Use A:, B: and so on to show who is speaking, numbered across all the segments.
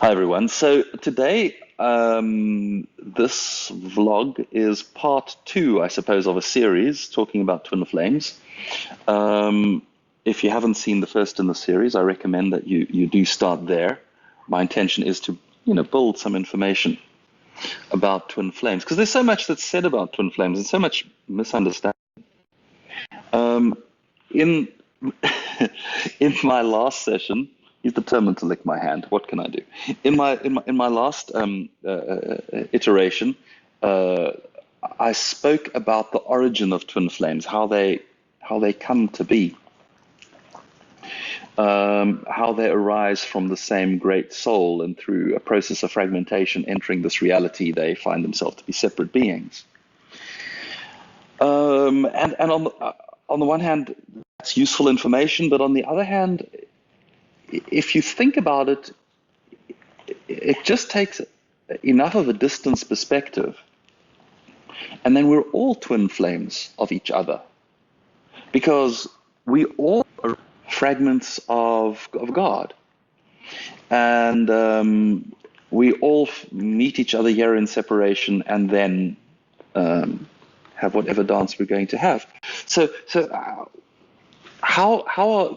A: Hi everyone. So today, this vlog is part two, I suppose, of a series talking about twin flames. Um, if you haven't seen the first in the series, I recommend that you do start there. My intention is to, build some information about twin flames because there's so much that's said about twin flames and so much misunderstanding. Um, in in my last session, he's determined to lick my hand. What can I do? In my last iteration, uh, I spoke about the origin of twin flames, how they come to be, how they arise from the same great soul, and through a process of fragmentation, entering this reality, they find themselves to be separate beings. And on the one hand, that's useful information, but on the other hand, if you think about it, it just takes enough of a distance perspective, and then we're all twin flames of each other because we all are fragments of God, and we all meet each other here in separation, and then have whatever dance we're going to have. So, how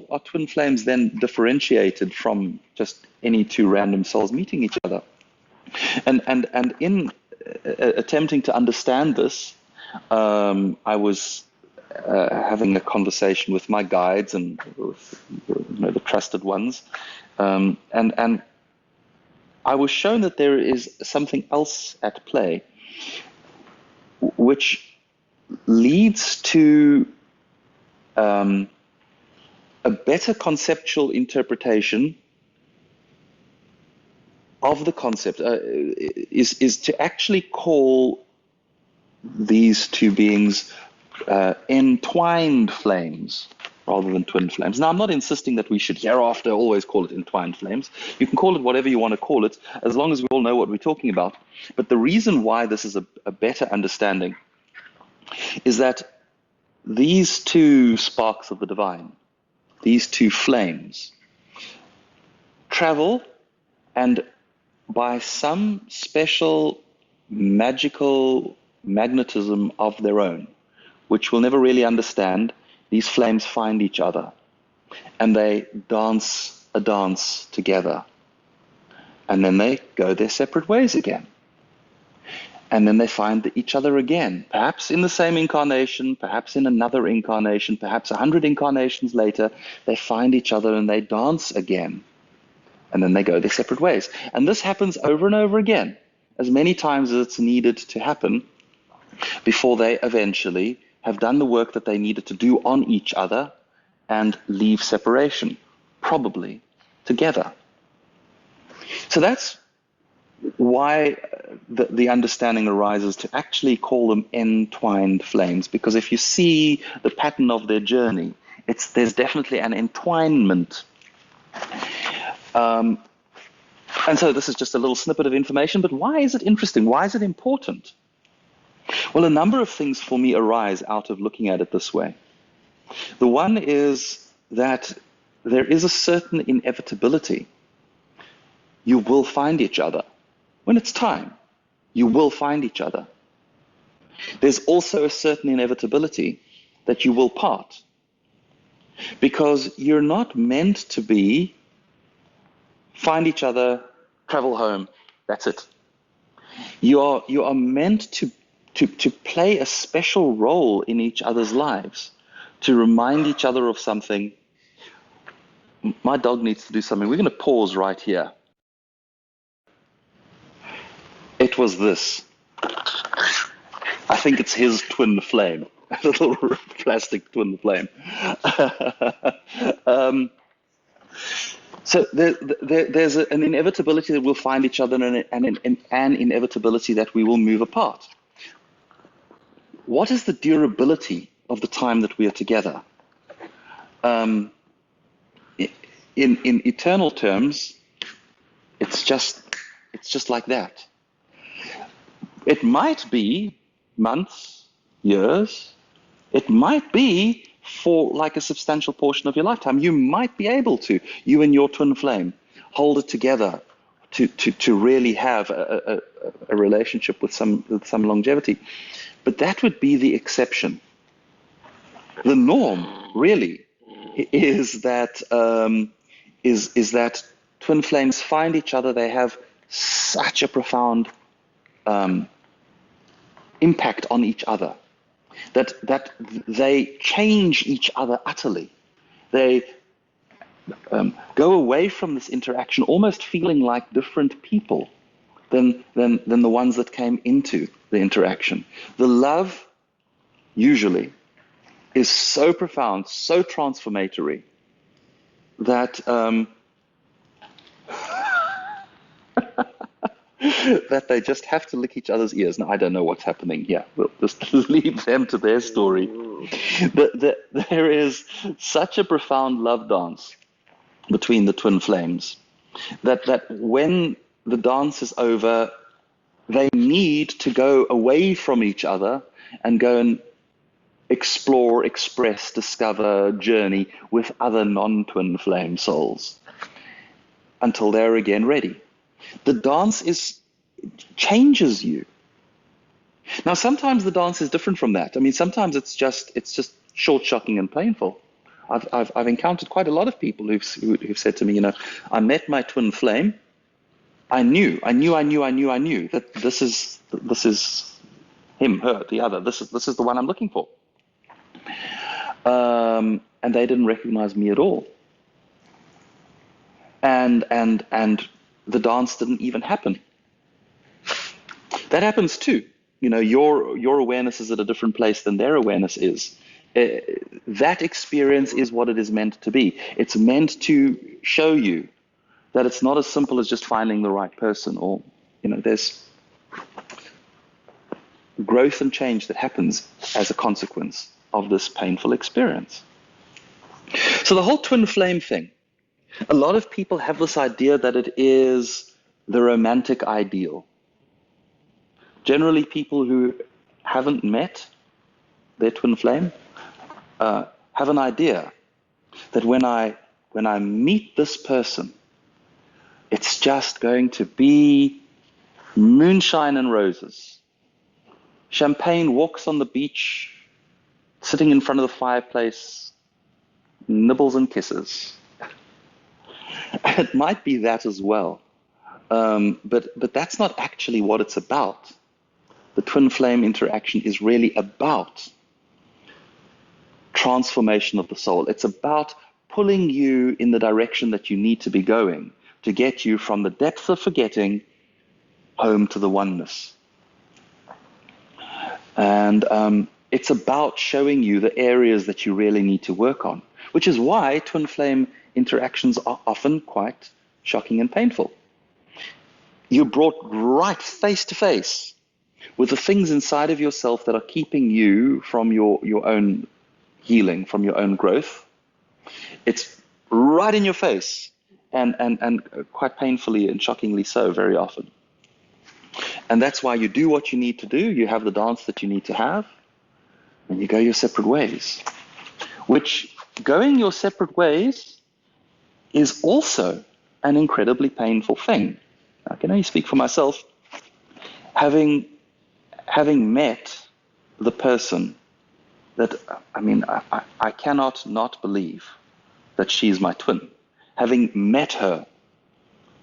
A: are twin flames then differentiated from just any two random souls meeting each other? And in attempting to understand this, I was having a conversation with my guides and with the trusted ones, and I was shown that there is something else at play, which leads to a better conceptual interpretation of the concept, is to actually call these two beings entwined flames rather than twin flames. Now, I'm not insisting that we should hereafter always call it entwined flames. You can call it whatever you want to call it, as long as we all know what we're talking about. But the reason why this is a better understanding is that these two sparks of the divine, these two flames, travel, and by some special magical magnetism of their own, which we'll never really understand, these flames find each other and they dance a dance together. And then they go their separate ways again. And then they find each other again, perhaps in the same incarnation, perhaps in another incarnation, perhaps 100 incarnations later, they find each other and they dance again. And then they go their separate ways. And this happens over and over again, as many times as it's needed to happen before they eventually have done the work that they needed to do on each other and leave separation, probably together. So that's why the understanding arises to actually call them entwined flames, because if you see the pattern of their journey, there's definitely an entwinement. And so this is just a little snippet of information, but why is it interesting? Why is it important? Well, a number of things for me arise out of looking at it this way. The one is that there is a certain inevitability. You will find each other. When it's time, you will find each other. There's also a certain inevitability that you will part, because you're not meant to find each other, travel home, that's it. You are meant to play a special role in each other's lives, to remind each other of something. My dog needs to do something. We're going to pause right here. It was this. I think it's his twin flame, a little plastic twin flame. So there's an inevitability that we'll find each other, and an inevitability that we will move apart. What is the durability of the time that we are together? In eternal terms, it's just like that. It might be months, years. It might be for like a substantial portion of your lifetime. You might be able to, you and your twin flame, hold it together to really have a relationship with some longevity. But that would be the exception. The norm, really, is that is that twin flames find each other. They have such a profound impact on each other that they change each other utterly. They go away from this interaction almost feeling like different people than the ones that came into the interaction. The love usually is so profound, so transformatory that that they just have to lick each other's ears. Now, I don't know what's happening here. We'll just leave them to their story. There is such a profound love dance between the twin flames that when the dance is over, they need to go away from each other and go and explore, express, discover, journey with other non-twin flame souls until they're again ready. The dance changes you. Now, sometimes the dance is different from that. I mean, sometimes it's just short, shocking, and painful. I've encountered quite a lot of people who've said to me, I met my twin flame. I knew that this is him, her, the other. This is the one I'm looking for. And they didn't recognize me at all. And the dance didn't even happen. That happens too. Your awareness is at a different place than their awareness is. That experience is what it is meant to be. It's meant to show you that it's not as simple as just finding the right person, or there's growth and change that happens as a consequence of this painful experience. So the whole twin flame thing, a lot of people have this idea that it is the romantic ideal. Generally, people who haven't met their twin flame have an idea that when I meet this person, it's just going to be moonshine and roses. Champagne walks on the beach, sitting in front of the fireplace, nibbles and kisses. It might be that as well. But that's not actually what it's about. The twin flame interaction is really about transformation of the soul. It's about pulling you in the direction that you need to be going to get you from the depth of forgetting home to the oneness. And it's about showing you the areas that you really need to work on, which is why twin flame interactions are often quite shocking and painful. You're brought right face to face with the things inside of yourself that are keeping you from your own healing, from your own growth. It's right in your face, and quite painfully and shockingly so very often. And that's why you do what you need to do. You have the dance that you need to have, and you go your separate ways. Which, going your separate ways is also an incredibly painful thing. I can only speak for myself. Having met the person that, I cannot not believe that she's my twin. Having met her,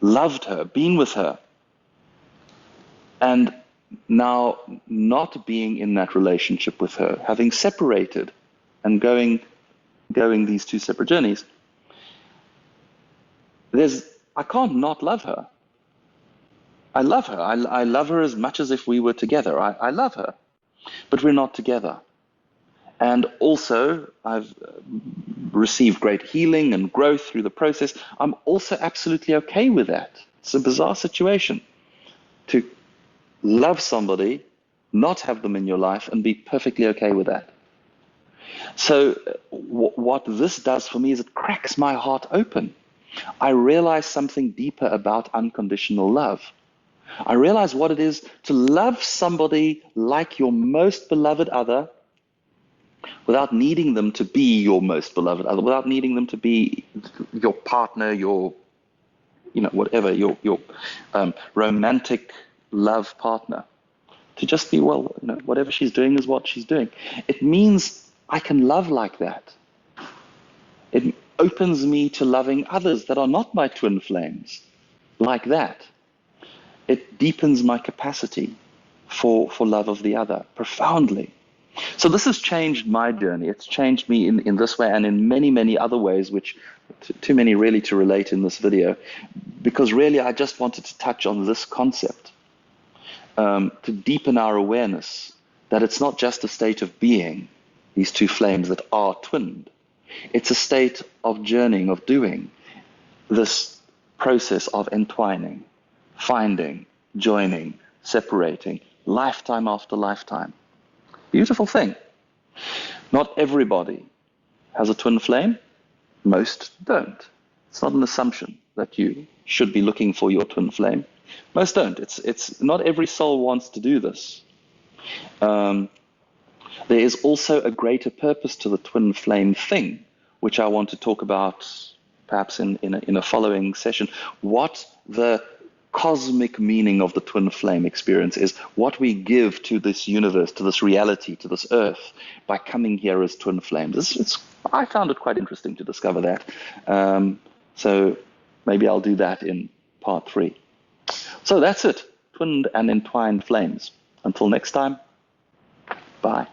A: loved her, been with her, and now not being in that relationship with her, having separated and going these two separate journeys, I can't not love her. I love her. I love her as much as if we were together. I love her, but we're not together. And also, I've received great healing and growth through the process. I'm also absolutely okay with that. It's a bizarre situation to love somebody, not have them in your life, and be perfectly okay with that. So what this does for me is it cracks my heart open. I realize something deeper about unconditional love. I realize what it is to love somebody like your most beloved other without needing them to be your most beloved other, without needing them to be your partner, your whatever, your romantic love partner, to just be, well, whatever she's doing is what she's doing. It means I can love like that. It opens me to loving others that are not my twin flames like that. It deepens my capacity for love of the other profoundly. So this has changed my journey. It's changed me in this way and in many, many other ways, which too many really to relate in this video, because really I just wanted to touch on this concept, to deepen our awareness that it's not just a state of being, these two flames that are twinned. It's a state of journeying, of doing this process of entwining, finding, joining, separating, lifetime after lifetime. Beautiful thing. Not everybody has a twin flame. Most don't. It's not an assumption that you should be looking for your twin flame. Most don't. It's not every soul wants to do this. There is also a greater purpose to the twin flame thing, which I want to talk about perhaps in a following session. What the cosmic meaning of the twin flame experience is, what we give to this universe, to this reality, to this earth, by coming here as twin flames. I found it quite interesting to discover that. So maybe I'll do that in part 3. So that's it. Twinned and entwined flames. Until next time, bye.